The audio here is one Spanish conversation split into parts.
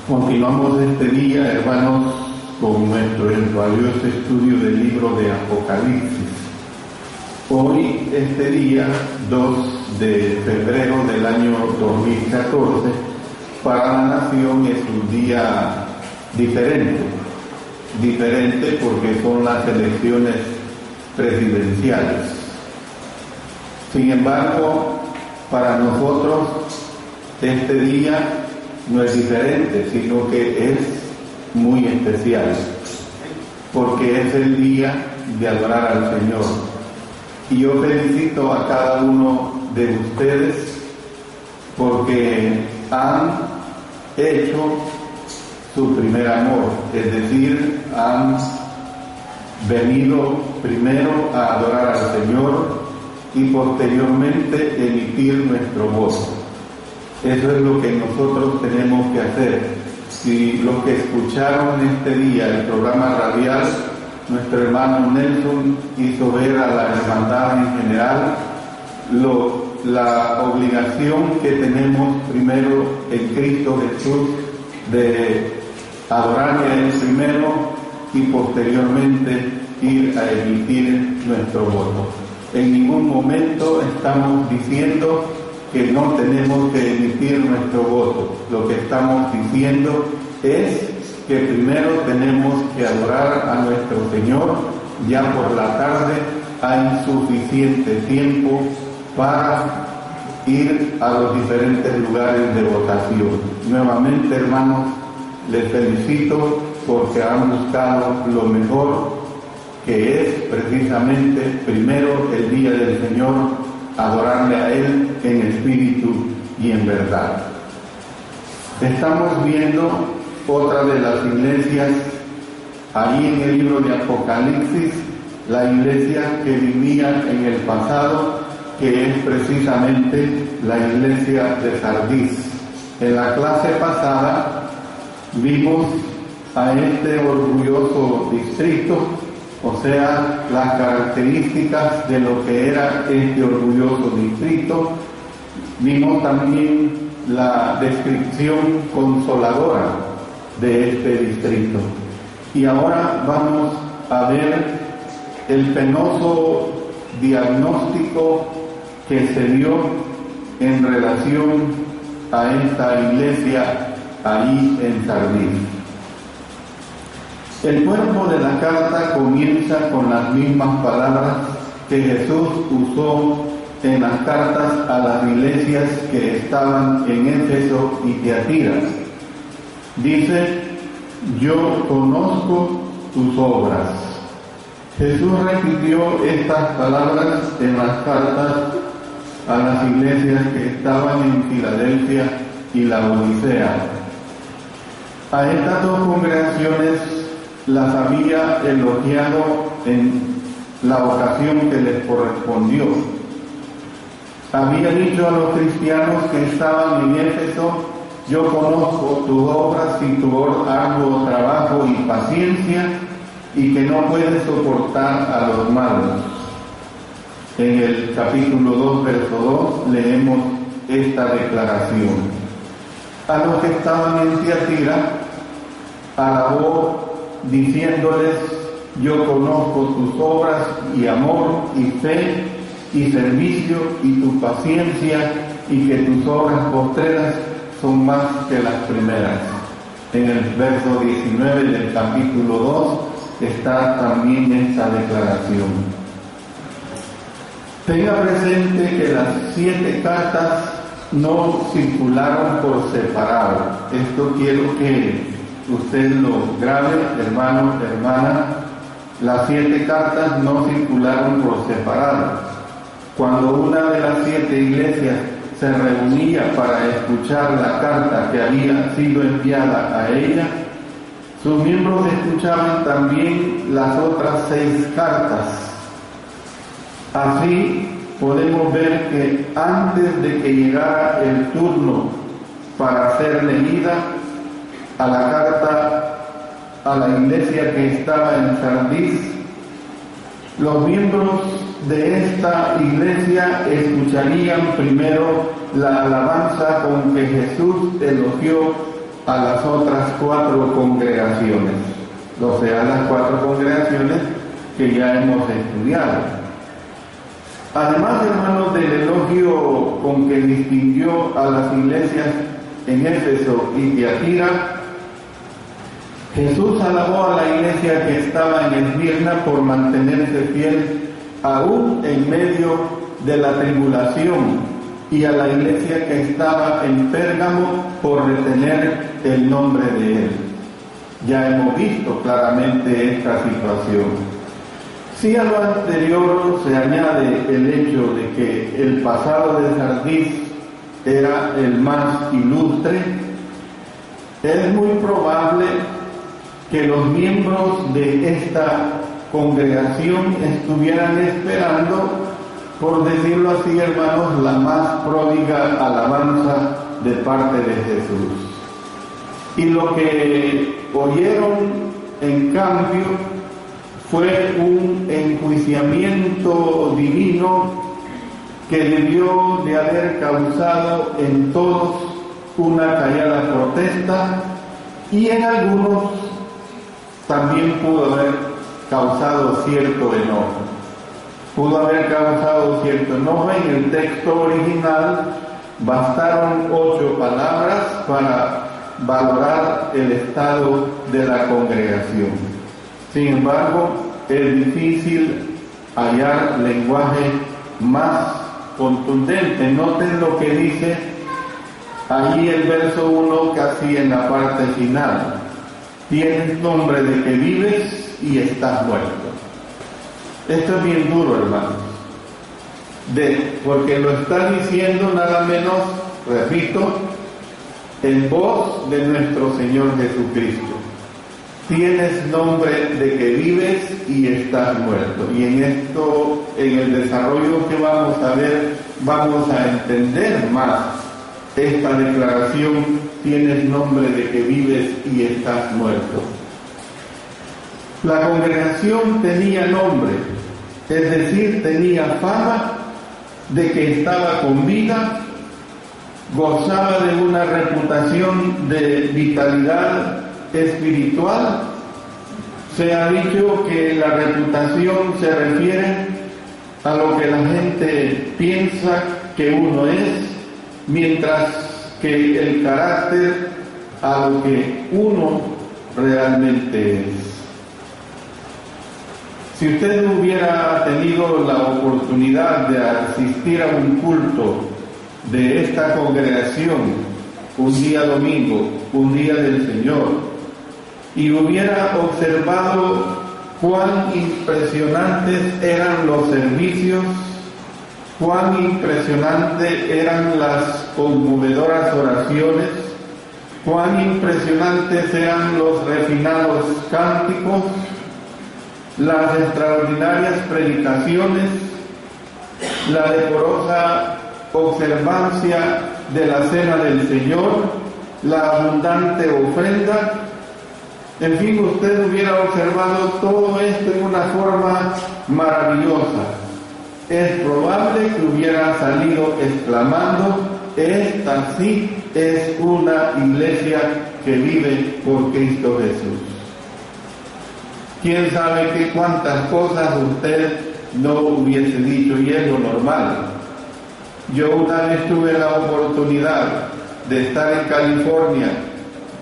Continuamos este día, hermanos, con nuestro valioso estudio del libro de Apocalipsis. Hoy, este día, 2 de febrero del año 2014, para la nación es un día diferente porque son las elecciones presidenciales. Sin embargo, para nosotros este día no es diferente, sino que es muy especial, porque es el día de adorar al Señor. Y yo felicito a cada uno de ustedes porque han hecho su primer amor, es decir, han venido primero a adorar al Señor y posteriormente emitir nuestro voto. Eso es lo que nosotros tenemos que hacer. Si los que escucharon este día el programa radial, nuestro hermano Nelson hizo ver a la hermandad en general la obligación que tenemos primero en Cristo Jesús de adorarle a Él primero y posteriormente ir a emitir nuestro voto. En ningún momento estamos diciendo que no tenemos que emitir nuestro voto. Lo que estamos diciendo es que primero tenemos que adorar a nuestro Señor. Ya por la tarde hay suficiente tiempo para ir a los diferentes lugares de votación. Nuevamente, hermanos, les felicito porque han buscado lo mejor, que es precisamente primero el día del Señor, adorarle a Él en espíritu y en verdad. Estamos viendo otra de las iglesias ahí en el libro de Apocalipsis, la iglesia que vivía en el pasado, que es precisamente la iglesia de Sardis. En la clase pasada vimos a este orgulloso distrito, o sea, las características de lo que era este orgulloso distrito. Vimos también la descripción consoladora de este distrito. Y ahora vamos a ver el penoso diagnóstico que se dio en relación a esta iglesia ahí en Sardis. El cuerpo de la carta comienza con las mismas palabras que Jesús usó en las cartas a las iglesias que estaban en Éfeso y Tiatira. Dice: yo conozco tus obras. Jesús repitió estas palabras en las cartas a las iglesias que estaban en Filadelfia y la Odisea. A estas dos congregaciones las había elogiado en la ocasión que les correspondió. Había dicho a los cristianos que estaban en Éfeso: yo conozco tus obras y tu arduo trabajo y paciencia, y que no puedes soportar a los malos. En el capítulo 2, verso 2, leemos esta declaración. A los que estaban en Tiatira, alabó diciéndoles: yo conozco tus obras y amor y fe y servicio y tu paciencia, y que tus obras postreras son más que las primeras. En el verso 19 del capítulo 2 está también esta declaración. Tenga presente que las 7 cartas no circularon por separado. Esto quiero que usted lo grabe, hermano, hermana. Las 7 cartas no circularon por separado. Cuando una de las 7 iglesias se reunía para escuchar la carta que había sido enviada a ella, sus miembros escuchaban también las otras 6 cartas. Así podemos ver que antes de que llegara el turno para ser leída a la carta a la iglesia que estaba en Sardis, los miembros de esta iglesia escucharían primero la alabanza con que Jesús elogió a las otras 4 congregaciones, o sea, las 4 congregaciones que ya hemos estudiado. Además, hermanos, del elogio con que distinguió a las iglesias en Éfeso y Tiatira, Jesús alabó a la iglesia que estaba en Esmirna por mantenerse fiel aún en medio de la tribulación, y a la iglesia que estaba en Pérgamo por retener el nombre de Él. Ya hemos visto claramente esta situación. Si a lo anterior se añade el hecho de que el pasado de Sardis era el más ilustre, es muy probable que los miembros de esta congregación estuvieran esperando, por decirlo así, hermanos, la más pródiga alabanza de parte de Jesús. Y lo que oyeron, en cambio, fue un enjuiciamiento divino que debió de haber causado en todos una callada protesta, y en algunos también pudo haber causado cierto enojo. Pudo haber causado cierto enojo. En el texto original bastaron 8 palabras para valorar el estado de la congregación. Sin embargo, es difícil hallar lenguaje más contundente. Noten lo que dice allí el verso 1, casi en la parte final. Tienes nombre de que vives y estás muerto. Esto es bien duro, hermanos, porque lo está diciendo nada menos, repito, en voz de nuestro Señor Jesucristo. Tienes nombre de que vives y estás muerto. Y en esto, en el desarrollo que vamos a ver, vamos a entender más esta declaración: tienes nombre de que vives y estás muerto. La congregación tenía nombre, es decir, tenía fama de que estaba con vida, gozaba de una reputación de vitalidad espiritual. Se ha dicho que la reputación se refiere a lo que la gente piensa que uno es, mientras que el carácter a lo que uno realmente es. Si usted hubiera tenido la oportunidad de asistir a un culto de esta congregación, un día domingo, un día del Señor, y hubiera observado cuán impresionantes eran los servicios, cuán impresionantes eran las conmovedoras oraciones, cuán impresionantes eran los refinados cánticos, las extraordinarias predicaciones, la decorosa observancia de la cena del Señor, la abundante ofrenda, en fin, usted hubiera observado todo esto en una forma maravillosa. Es probable que hubiera salido exclamando: esta sí es una iglesia que vive por Cristo Jesús. ¿Quién sabe qué cuántas cosas usted no hubiese dicho? Y es lo normal. Yo una vez tuve la oportunidad de estar en California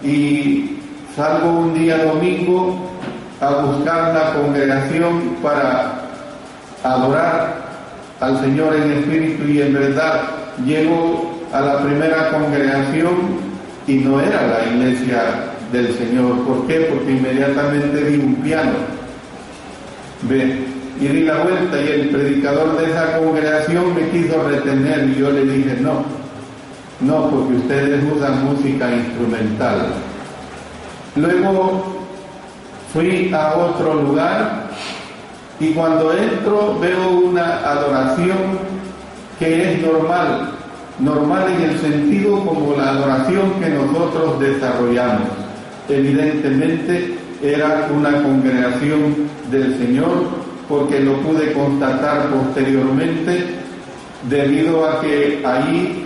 y salgo un día domingo a buscar la congregación para adorar al Señor en espíritu y en verdad. Llego a la primera congregación y no era la iglesia del Señor. ¿Por qué? Porque inmediatamente vi un piano. Y di la vuelta y el predicador de esa congregación me quiso retener y yo le dije: no, porque ustedes usan música instrumental. Luego fui a otro lugar y cuando entro veo una adoración que es normal en el sentido como la adoración que nosotros desarrollamos. Evidentemente era una congregación del Señor, porque lo pude constatar posteriormente, debido a que allí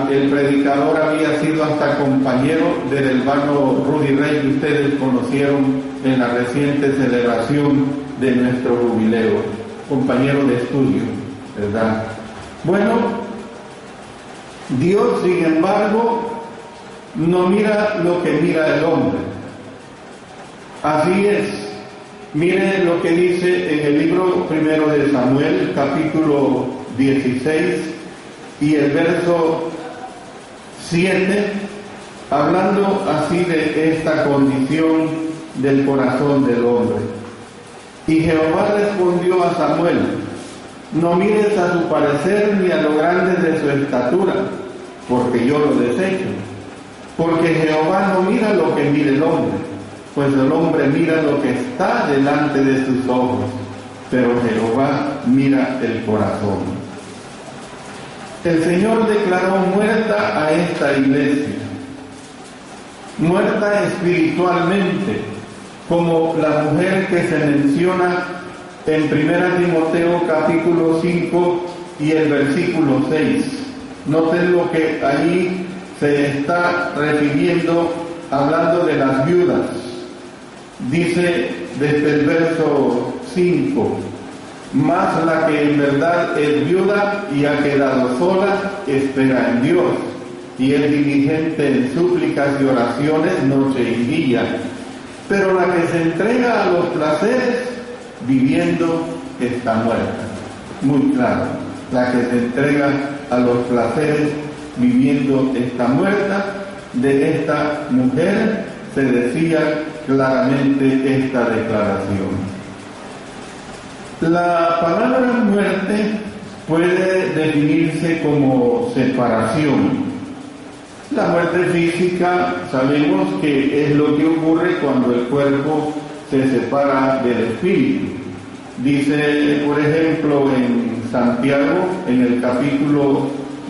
El predicador había sido hasta compañero del hermano Rudy Rey, que ustedes conocieron en la reciente celebración de nuestro jubileo, compañero de estudio, ¿verdad? Bueno, Dios, sin embargo, no mira lo que mira el hombre. Así es. Mire lo que dice en el libro primero de Samuel, capítulo 16, y el verso 7, hablando así de esta condición del corazón del hombre. Y Jehová respondió a Samuel: no mires a su parecer ni a lo grande de su estatura, porque yo lo desecho. Porque Jehová no mira lo que mira el hombre, pues el hombre mira lo que está delante de sus ojos, pero Jehová mira el corazón. El Señor declaró muerta a esta iglesia, muerta espiritualmente, como la mujer que se menciona en 1 Timoteo capítulo 5 y el versículo 6. Noten lo que ahí se está refiriendo, hablando de las viudas. Dice desde el verso 5: mas la que en verdad es viuda y ha quedado sola, espera en Dios, y es diligente en súplicas y oraciones noche y día. Pero la que se entrega a los placeres, viviendo, está muerta. Muy claro, la que se entrega a los placeres, viviendo, está muerta. De esta mujer se decía claramente esta declaración. La palabra muerte puede definirse como separación. La muerte física sabemos que es lo que ocurre cuando el cuerpo se separa del espíritu. Dice, por ejemplo, en Santiago, en el capítulo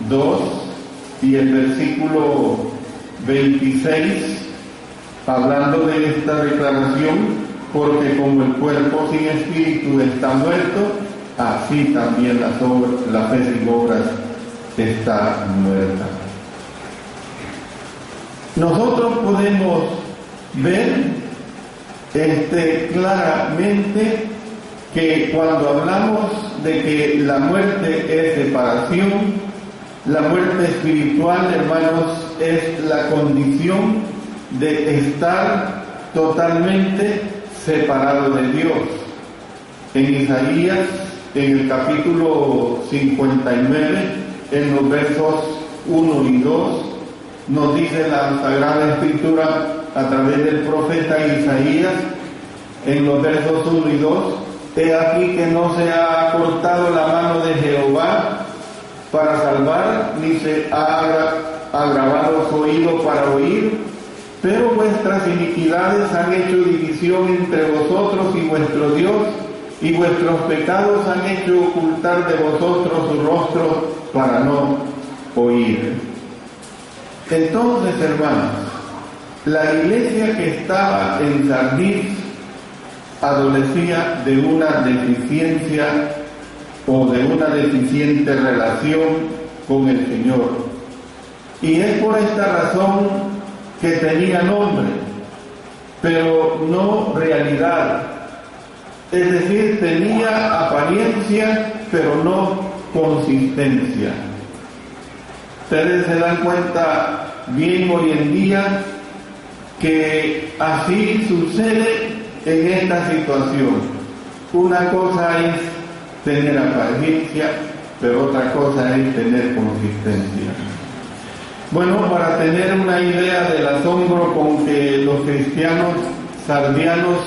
2 y el versículo 26, hablando de esta declaración: porque como el cuerpo sin espíritu está muerto, así también la fe sin obras está muerta. Nosotros podemos ver claramente que cuando hablamos de que la muerte es separación, la muerte espiritual, hermanos, es la condición de estar totalmente separado de Dios. En Isaías, en el capítulo 59, en los versos 1 y 2, nos dice la Sagrada Escritura a través del profeta Isaías, en los versos 1 y 2: he aquí que no se ha cortado la mano de Jehová para salvar, ni se ha agravado su oído para oír, pero vuestras iniquidades han hecho división entre vosotros y vuestro Dios, y vuestros pecados han hecho ocultar de vosotros su rostro para no oír. Entonces, hermanos, la iglesia que estaba en Sardis adolecía de una deficiencia o de una deficiente relación con el Señor. Y es por esta razón que tenía nombre, pero no realidad. Es decir, tenía apariencia, pero no consistencia. Ustedes se dan cuenta bien hoy en día que así sucede en esta situación. Una cosa es tener apariencia, pero otra cosa es tener consistencia. Bueno, para tener una idea del asombro con que los cristianos sardianos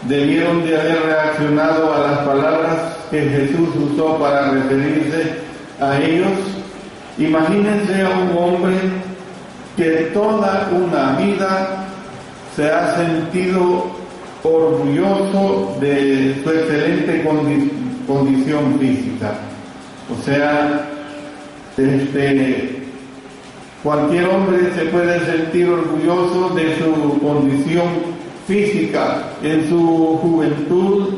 debieron de haber reaccionado a las palabras que Jesús usó para referirse a ellos, imagínense a un hombre que toda una vida se ha sentido orgulloso de su excelente condición física. O sea, cualquier hombre se puede sentir orgulloso de su condición física. En su juventud,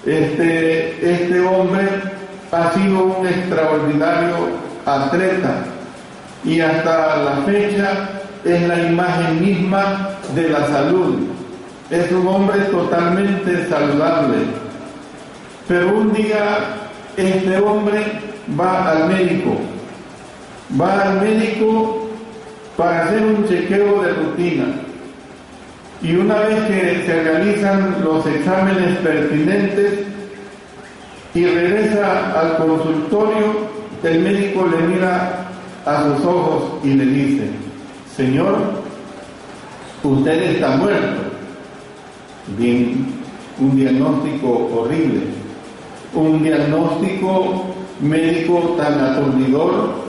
este hombre ha sido un extraordinario atleta, y hasta la fecha es la imagen misma de la salud. Es un hombre totalmente saludable. Pero un día este hombre va al médico para hacer un chequeo de rutina. Y una vez que se realizan los exámenes pertinentes y regresa al consultorio, el médico le mira a sus ojos y le dice: señor, usted está muerto. Bien, un diagnóstico horrible, un diagnóstico médico tan aturdidor.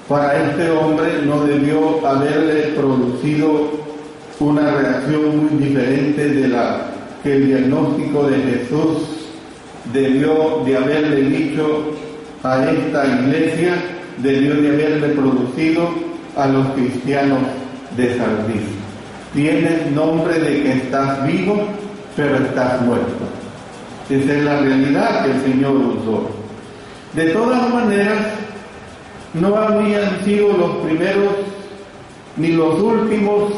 Para este hombre no debió haberle producido una reacción muy diferente de la que el diagnóstico de Jesús debió de haberle dicho a esta iglesia, debió de haberle producido a los cristianos de Sardis. Tienes nombre de que estás vivo, pero estás muerto. Esa es la realidad que el Señor usó. De todas maneras, no habrían sido los primeros ni los últimos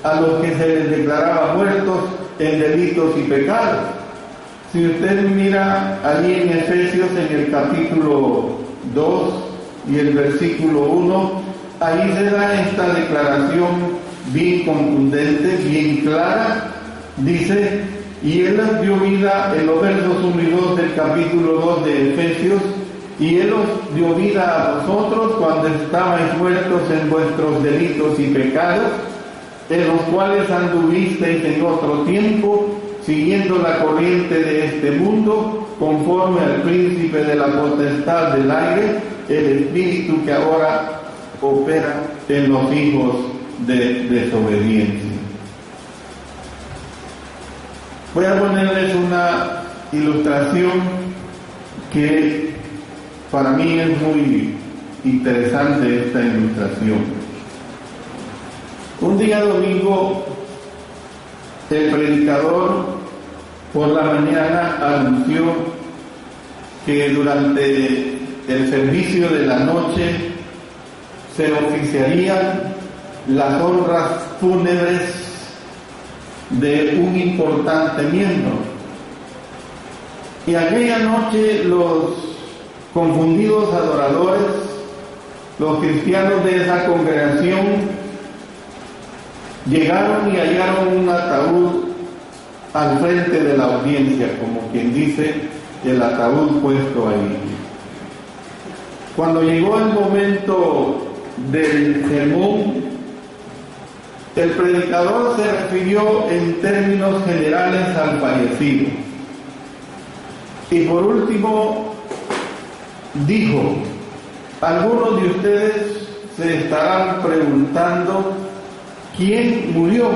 a los que se les declaraba muertos en delitos y pecados. Si usted mira allí en Efesios, en el capítulo 2 y el versículo 1, ahí se da esta declaración bien contundente, bien clara. Dice: y Él os dio vida, en los versos 1 y 2 del capítulo 2 de Efesios, y Él os dio vida a vosotros cuando estabais muertos en vuestros delitos y pecados, en los cuales anduvisteis en otro tiempo, siguiendo la corriente de este mundo, conforme al príncipe de la potestad del aire, el espíritu que ahora opera en los hijos de desobediencia. Voy a ponerles una ilustración que para mí es muy interesante, esta ilustración. Un día domingo, el predicador por la mañana anunció que durante el servicio de la noche se oficiarían las honras fúnebres de un importante miembro. Y aquella noche los confundidos adoradores, los cristianos de esa congregación, llegaron y hallaron un ataúd al frente de la audiencia, como quien dice, el ataúd puesto ahí. Cuando llegó el momento del sermón, el predicador se refirió en términos generales al fallecido. Y por último, dijo: algunos de ustedes se estarán preguntando quién murió.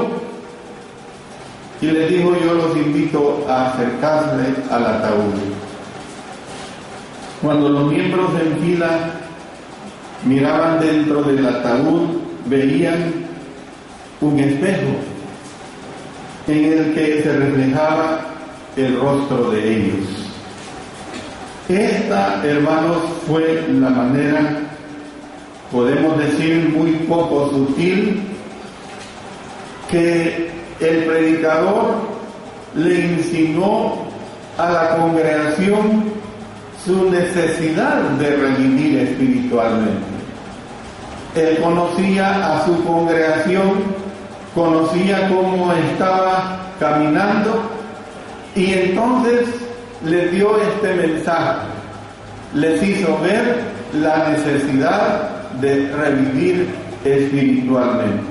Y les dijo: yo los invito a acercarse al ataúd. Cuando los miembros en fila miraban dentro del ataúd, veían un espejo en el que se reflejaba el rostro de ellos. Esta, hermanos, fue la manera, podemos decir, muy poco sutil, que el predicador le insinuó a la congregación su necesidad de revivir espiritualmente. Él conocía a su congregación, conocía cómo estaba caminando, y entonces les dio este mensaje, les hizo ver la necesidad de revivir espiritualmente.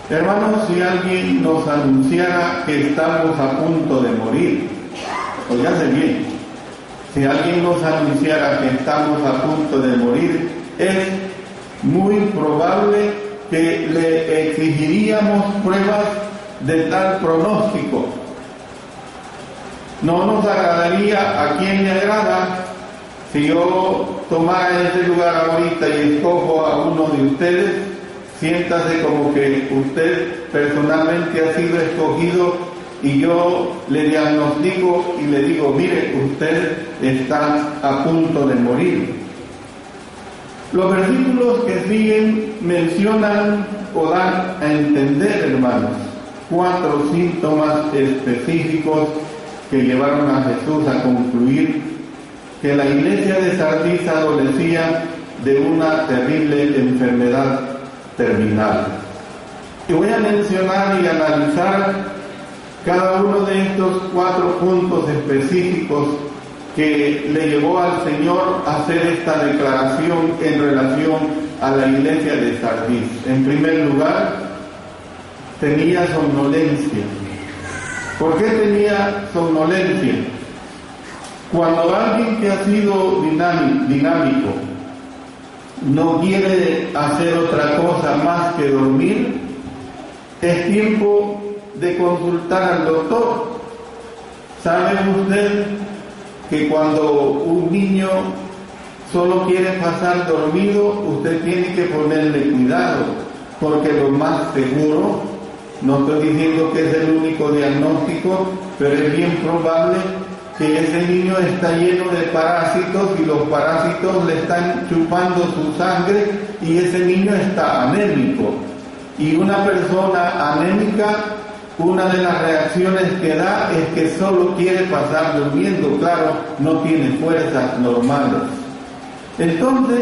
Hermanos, si alguien nos anunciara que estamos a punto de morir, óigase bien, si alguien nos anunciara que estamos a punto de morir, es muy probable que le exigiríamos pruebas de tal pronóstico. No nos agradaría, a quien le agrada, si yo tomara ese lugar ahorita y escojo a uno de ustedes, siéntase como que usted personalmente ha sido escogido y yo le diagnostico y le digo: mire, usted está a punto de morir. Los versículos que siguen mencionan o dan a entender, hermanos, 4 síntomas específicos que llevaron a Jesús a concluir que la iglesia de Sardis adolecía de una terrible enfermedad terminal. Y voy a mencionar y analizar cada uno de estos 4 puntos específicos que le llevó al Señor a hacer esta declaración en relación a la iglesia de Sardis. En primer lugar, tenía somnolencia. ¿Por qué tenía somnolencia? Cuando alguien que ha sido dinámico no quiere hacer otra cosa más que dormir, es tiempo de consultar al doctor. ¿Sabe usted que cuando un niño solo quiere pasar dormido, usted tiene que ponerle cuidado? Porque lo más seguro, no estoy diciendo que es el único diagnóstico, pero es bien probable que ese niño está lleno de parásitos y los parásitos le están chupando su sangre y ese niño está anémico. Y una persona anémica, una de las reacciones que da es que solo quiere pasar durmiendo, claro, no tiene fuerzas normales. Entonces,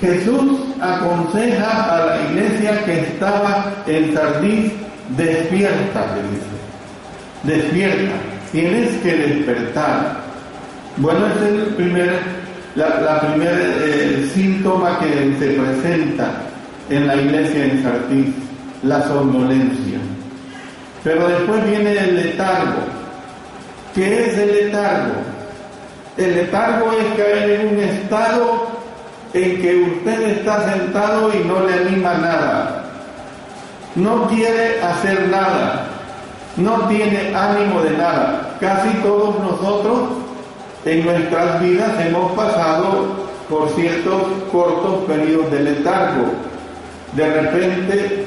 Jesús aconseja a la iglesia que estaba en Sardis: despierta, le dice, despierta, tienes que despertar. Bueno, es el primer síntoma que se presenta en la iglesia en Sardis, la somnolencia. Pero después viene el letargo. ¿Qué es el letargo? El letargo es caer en un estado en que usted está sentado y no le anima nada, no quiere hacer nada, no tiene ánimo de nada. Casi todos nosotros en nuestras vidas hemos pasado por ciertos cortos periodos de letargo. De repente,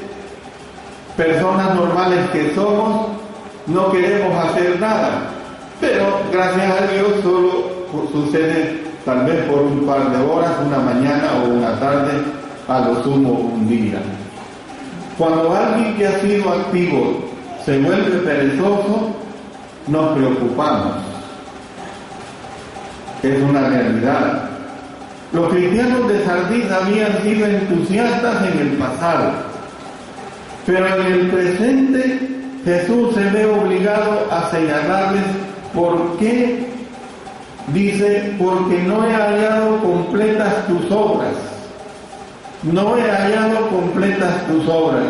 personas normales que somos, no queremos hacer nada, pero gracias a Dios solo sucede tal vez por un par de horas, una mañana o una tarde, a lo sumo un día. Cuando alguien que ha sido activo se vuelve perezoso, nos preocupamos. Es una realidad. Los cristianos de Sardis habían sido entusiastas en el pasado, pero en el presente Jesús se ve obligado a señalarles por qué. Dice: porque no he hallado completas tus obras. No he hallado completas tus obras.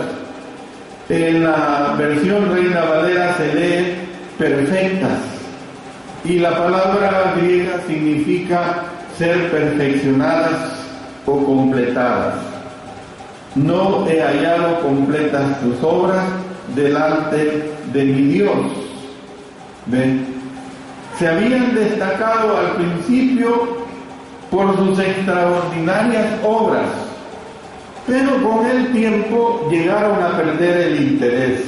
En la versión Reina Valera se lee perfectas, y la palabra griega significa ser perfeccionadas o completadas. No he hallado completas tus obras delante de mi Dios. ¿Ven? Se habían destacado al principio por sus extraordinarias obras, pero con el tiempo llegaron a perder el interés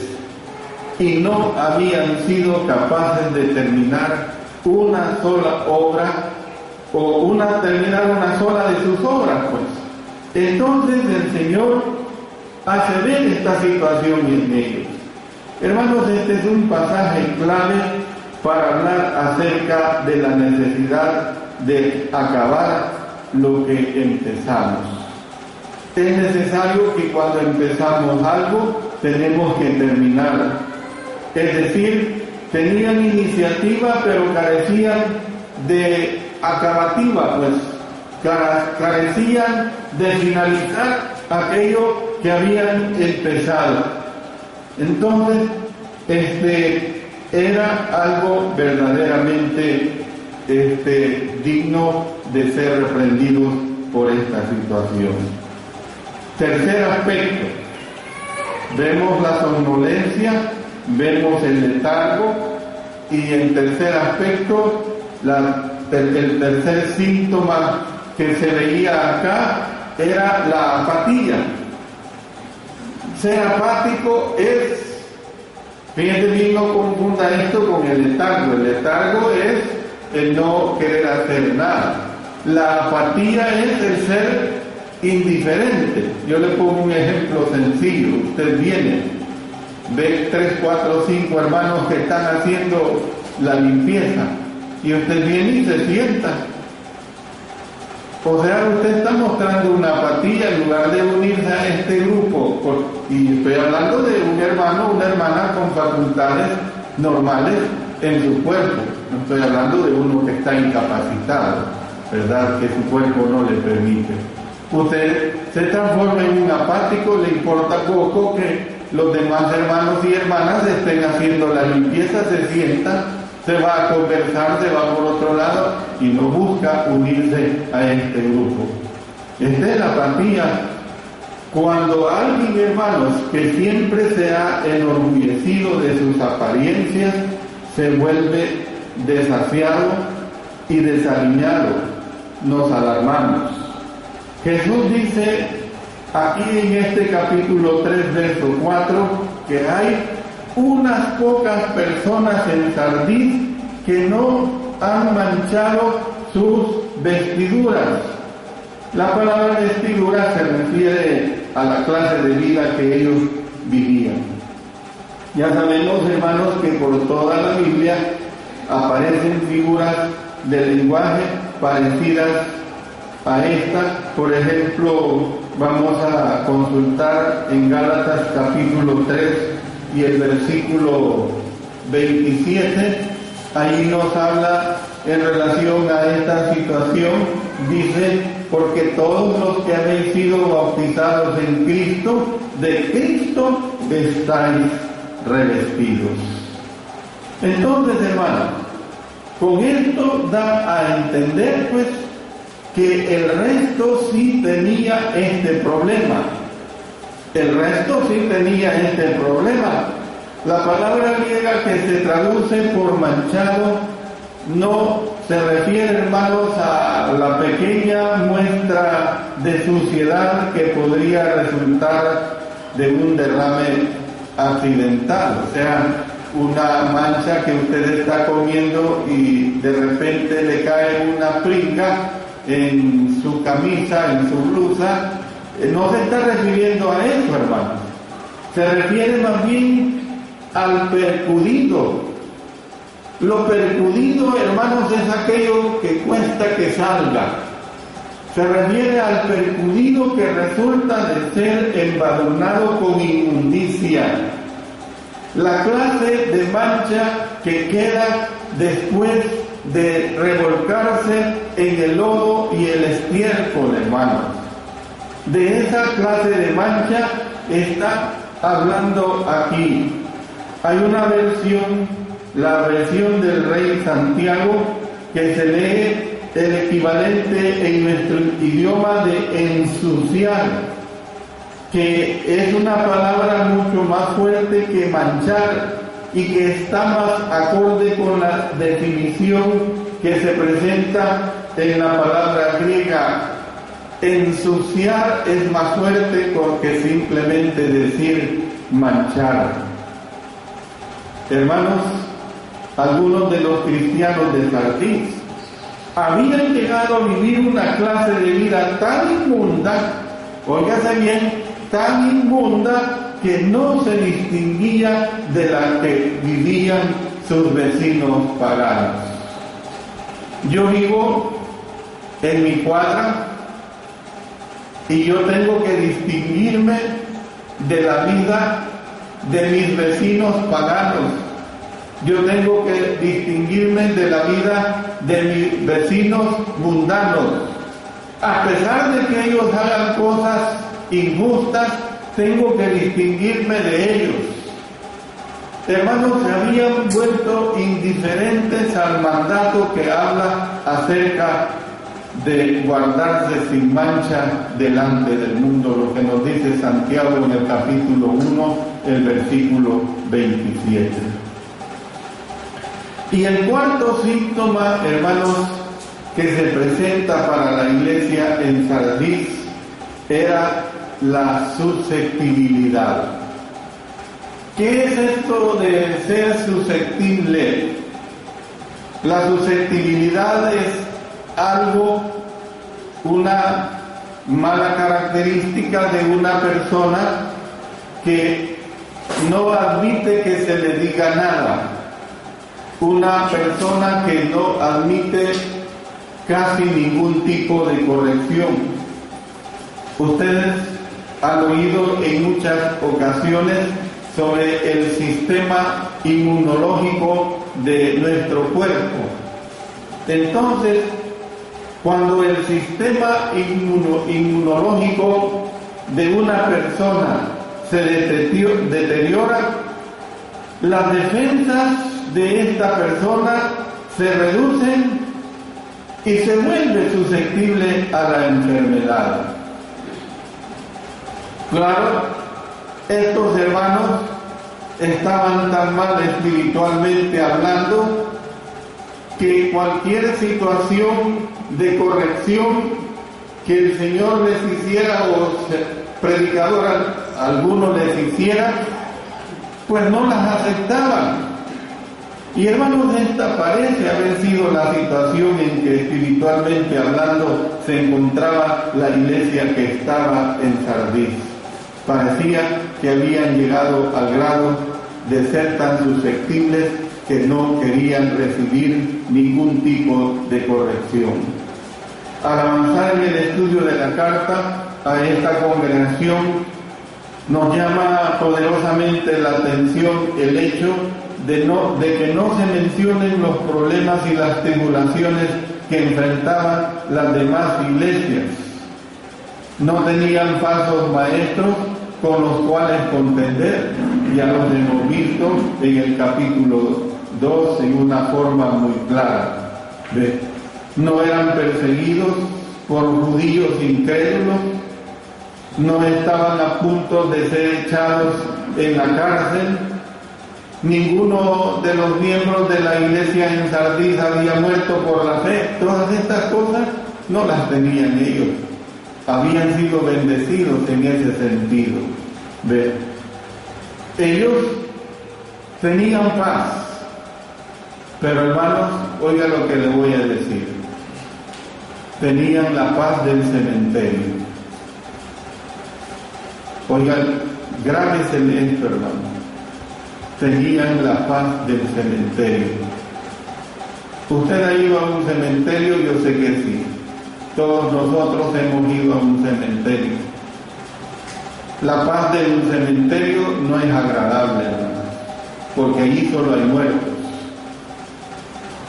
y no habían sido capaces de terminar una sola obra o terminar una sola de sus obras, pues. Entonces el Señor hace ver esta situación en ellos. Hermanos, este es un pasaje clave para hablar acerca de la necesidad de acabar lo que empezamos. Es necesario que cuando empezamos algo, tenemos que terminar. Es decir, tenían iniciativa, pero carecían de acabativa, pues carecían de finalizar aquello que habían empezado. Entonces, era algo verdaderamente digno de ser reprendidos por esta situación. Tercer aspecto, vemos la somnolencia, vemos el letargo, y en tercer aspecto, el tercer síntoma que se veía acá era la apatía. Ser apático es, fíjense bien, no confunda esto con el letargo. El letargo es el no querer hacer nada. La apatía es el ser indiferente. Yo le pongo un ejemplo sencillo. Usted viene, ve 3, 4, 5 hermanos que están haciendo la limpieza y usted viene y se sienta. O sea, usted está mostrando una apatía en lugar de unirse a este grupo. Y estoy hablando de un hermano o una hermana con facultades normales en su cuerpo. No estoy hablando de uno que está incapacitado, ¿verdad? Que su cuerpo no le permite. Usted se transforma en un apático, le importa poco que los demás hermanos y hermanas estén haciendo la limpieza, se sienta, se va a conversar, se va por otro lado y no busca unirse a este grupo. Esta es la apatía. Cuando alguien, hermanos, que siempre se ha enorgullecido de sus apariencias, se vuelve desasiado y desaliñado, nos alarmamos. Jesús dice aquí en este capítulo 3, verso 4, que hay unas pocas personas en Sardis que no han manchado sus vestiduras. La palabra vestidura se refiere a la clase de vida que ellos vivían. Ya sabemos, hermanos, que por toda la Biblia aparecen figuras de lenguaje parecidas a esta. Por ejemplo, vamos a consultar en Gálatas capítulo 3 y el versículo 27. Ahí nos habla en relación a esta situación. Dice: porque todos los que habéis sido bautizados en Cristo, de Cristo estáis revestidos. Entonces, hermanos, con esto da a entender pues que el resto sí tenía este problema. El resto sí tenía este problema. La palabra griega que se traduce por manchado no se refiere, hermanos, a la pequeña muestra de suciedad que podría resultar de un derrame accidental, o sea, una mancha que usted está comiendo y de repente le cae una pringa en su camisa, en su blusa. No se está refiriendo a eso, hermanos. Se refiere más bien al percudido. Lo percudido, hermanos, es aquello que cuesta que salga. Se refiere al percudido que resulta de ser embadurnado con inmundicia. La clase de mancha que queda después de revolcarse en el lodo y el estiércol, hermanos. De esa clase de mancha está hablando aquí. Hay una versión, la versión del Rey Santiago, que se lee el equivalente en nuestro idioma de ensuciar, que es una palabra mucho más fuerte que manchar y que está más acorde con la definición que se presenta en la palabra griega. Ensuciar es más fuerte que simplemente decir manchar. Hermanos, algunos de los cristianos de Sardis habían llegado a vivir una clase de vida tan inmunda, óigase bien, tan inmunda, que no se distinguía de la que vivían sus vecinos paganos. Yo vivo en mi cuadra y yo tengo que distinguirme de la vida de mis vecinos paganos. Yo tengo que distinguirme de la vida de mis vecinos mundanos. A pesar de que ellos hagan cosas injustas, tengo que distinguirme de ellos. Hermanos, se habían vuelto indiferentes al mandato que habla acerca de guardarse sin mancha delante del mundo, lo que nos dice Santiago en el capítulo 1, el versículo 27. Y el cuarto síntoma, hermanos, que se presenta para la iglesia en Sardis era la susceptibilidad. ¿Qué es esto de ser susceptible? La susceptibilidad es algo, una mala característica de una persona que no admite que se le diga nada, una persona que no admite casi ningún tipo de corrección. Ustedes han oído en muchas ocasiones sobre el sistema inmunológico de nuestro cuerpo. Entonces, cuando el sistema inmunológico de una persona se deteriora, las defensas de esta persona se reducen y se vuelve susceptible a la enfermedad. Claro, estos hermanos estaban tan mal espiritualmente hablando que cualquier situación de corrección que el Señor les hiciera o predicador alguno les hiciera, pues no las aceptaban. Y hermanos, esta parece haber sido la situación en que espiritualmente hablando se encontraba la iglesia que estaba en Sardis. Parecía que habían llegado al grado de ser tan susceptibles que no querían recibir ningún tipo de corrección. Al avanzar en el estudio de la carta a esta congregación, nos llama poderosamente la atención el hecho de que no se mencionen los problemas y las tribulaciones que enfrentaban las demás iglesias. No tenían falsos maestros con los cuales contender, ya los hemos visto en el capítulo 2 en una forma muy clara. No eran perseguidos por judíos incrédulos, no estaban a punto de ser echados en la cárcel, ninguno de los miembros de la iglesia en Sardis había muerto por la fe. Todas estas cosas no las tenían ellos, habían sido bendecidos en ese sentido. Ellos tenían paz, pero hermanos, oiga lo que le voy a decir, tenían la paz del cementerio. Oigan, grábesele esto, hermano. Tenían la paz del cementerio. Usted ha ido a un cementerio, yo sé que sí. Todos nosotros hemos ido a un cementerio. La paz de un cementerio no es agradable, hermano, porque allí solo hay muertos.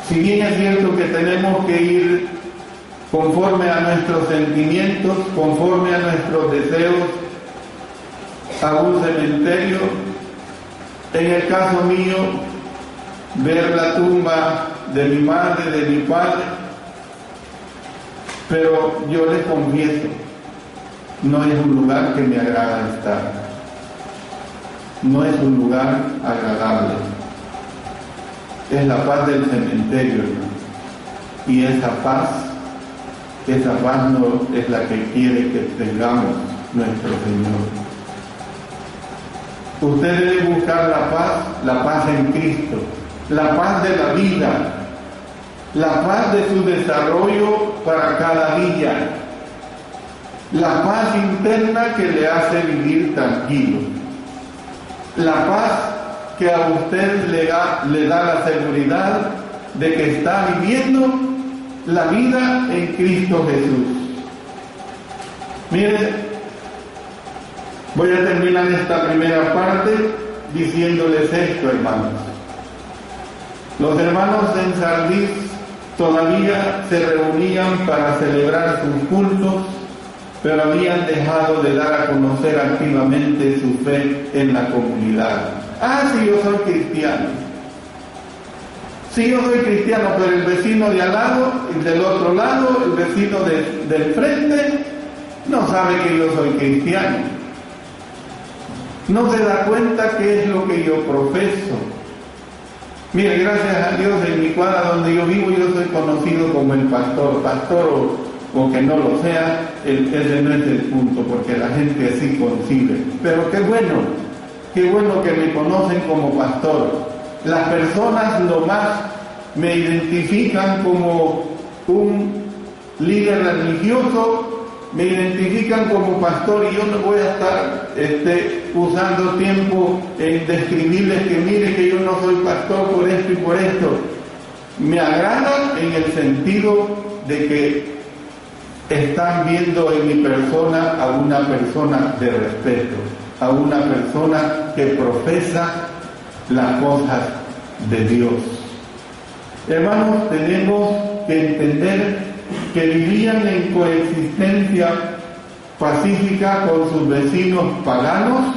Si bien es cierto que tenemos que ir conforme a nuestros sentimientos, conforme a nuestros deseos, a un cementerio, en el caso mío, ver la tumba de mi madre, de mi padre, pero yo les confieso, no es un lugar que me agrada estar, no es un lugar agradable, es la paz del cementerio, hermano. Y esa paz no es la que quiere que tengamos nuestro Señor. Usted debe buscar la paz en Cristo, la paz de la vida, la paz de su desarrollo para cada día, la paz interna que le hace vivir tranquilo, la paz que a usted le da la seguridad de que está viviendo la vida en Cristo Jesús. Mire, voy a terminar esta primera parte diciéndoles esto, hermanos. Los hermanos en Sardis todavía se reunían para celebrar sus cultos, pero habían dejado de dar a conocer activamente su fe en la comunidad. Sí, yo soy cristiano. Sí, yo soy cristiano, pero el vecino de al lado, el del otro lado, el vecino del frente, no sabe que yo soy cristiano. No se da cuenta qué es lo que yo profeso. Mire, gracias a Dios, en mi cuadra donde yo vivo, yo soy conocido como el pastor o que no lo sea, ese no es el punto, porque la gente así concibe. Pero qué bueno que me conocen como pastor. Las personas nomás me identifican como un líder religioso me identifican como pastor y yo no voy a estar usando tiempo en describirles que mire que yo no soy pastor por esto y por esto. Me agrada en el sentido de que están viendo en mi persona a una persona de respeto, a una persona que profesa las cosas de Dios. Hermanos, tenemos que entender que vivían en coexistencia pacífica con sus vecinos paganos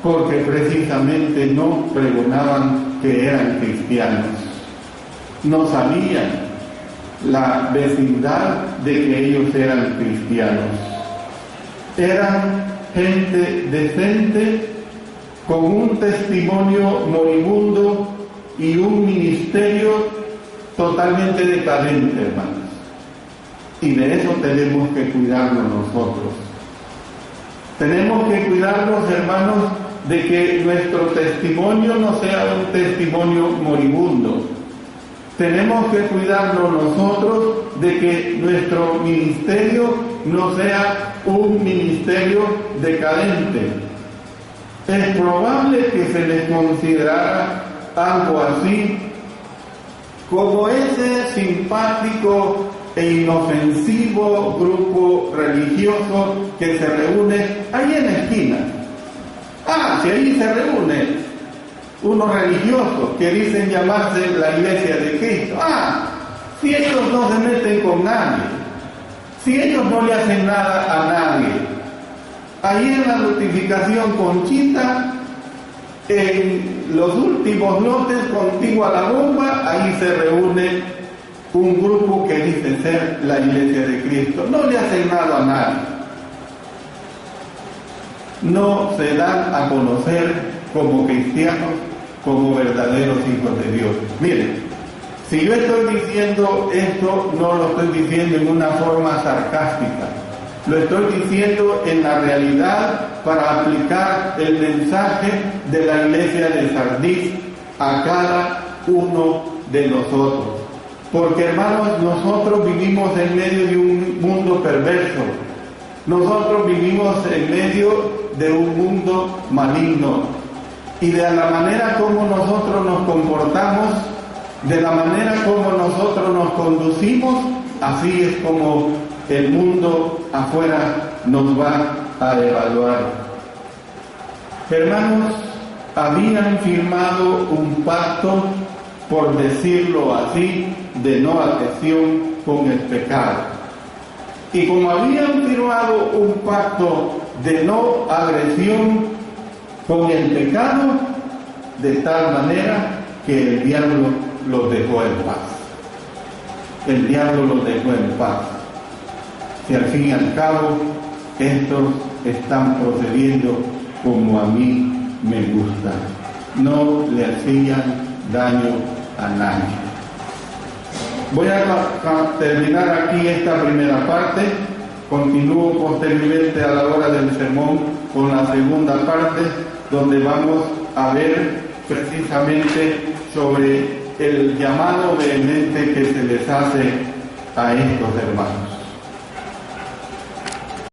porque precisamente no pregonaban que eran cristianos. No sabían la vecindad de que ellos eran cristianos. Eran gente decente con un testimonio moribundo y un ministerio totalmente decadente, hermanos. Y de eso tenemos que cuidarnos nosotros. Tenemos que cuidarnos, hermanos, de que nuestro testimonio no sea un testimonio moribundo. Tenemos que cuidarnos nosotros de que nuestro ministerio no sea un ministerio decadente. Es probable que se les considerara algo así como ese simpático e inofensivo grupo religioso que se reúne ahí en la esquina. Si ahí se reúne unos religiosos que dicen llamarse la Iglesia de Cristo. Si ellos no se meten con nadie, si ellos no le hacen nada a nadie. Ahí en la notificación Conchita, en los últimos lotes contigo a la bomba, ahí se reúne un grupo que dice ser la Iglesia de Cristo. No le hacen nada a nadie. No se dan a conocer como cristianos, como verdaderos hijos de Dios. Miren, si yo estoy diciendo esto, no lo estoy diciendo en una forma sarcástica. Lo estoy diciendo en la realidad para aplicar el mensaje de la iglesia de Sardis a cada uno de nosotros. Porque, hermanos, nosotros vivimos en medio de un mundo perverso. Nosotros vivimos en medio de un mundo maligno. Y de la manera como nosotros nos comportamos, de la manera como nosotros nos conducimos, así es como el mundo afuera nos va a evaluar. Hermanos, habían firmado un pacto, por decirlo así, de no adhesión con el pecado. Y como habían firmado un pacto de no agresión con el pecado, de tal manera que el diablo los dejó en paz. El diablo los dejó en paz. Si al fin y al cabo estos están procediendo como a mí me gusta, no le hacían daño a nadie. Voy a terminar aquí esta primera parte. Continúo posteriormente a la hora del sermón con la segunda parte, donde vamos a ver precisamente sobre el llamado vehemente que se les hace a estos hermanos.